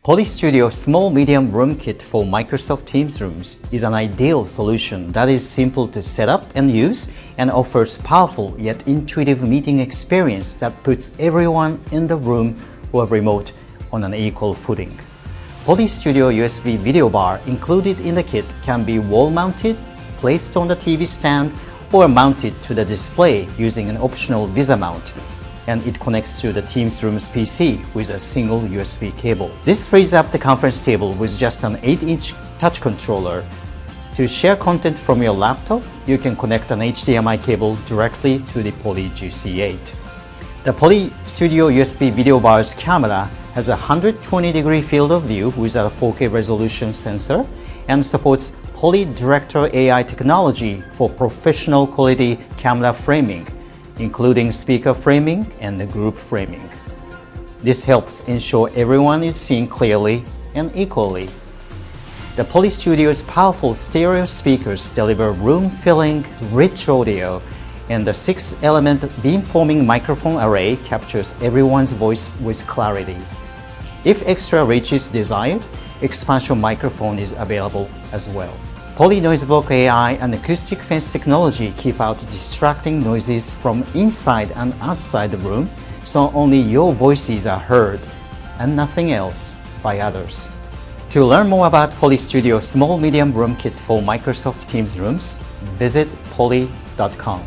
Poly Studio Small Medium Room Kit for Microsoft Teams Rooms is an ideal solution that is simple to set up and use and offers powerful yet intuitive meeting experience that puts everyone in the room or remote on an equal footing. Poly Studio USB video bar included in the kit can be wall-mounted, placed on the TV stand, or mounted to the display using an optional VISA mount, and it connects to the Teams Rooms PC with a single USB cable. This frees up the conference table with just an 8-inch touch controller. To share content from your laptop, you can connect an HDMI cable directly to the Poly GC8. The Poly Studio USB video bar's camera has a 120-degree field of view with a 4K resolution sensor and supports Poly Director AI technology for professional quality camera framing, including speaker framing and the group framing. This helps ensure everyone is seen clearly and equally. The Poly Studio's powerful stereo speakers deliver room-filling, rich audio, and the 6-element beamforming microphone array captures everyone's voice with clarity. If extra reach is desired, expansion microphone is available as well. Poly Noise Block AI and acoustic fence technology keep out distracting noises from inside and outside the room, so only your voices are heard and nothing else by others. To learn more about Poly Studio Small Medium Room Kit for Microsoft Teams Rooms, visit poly.com.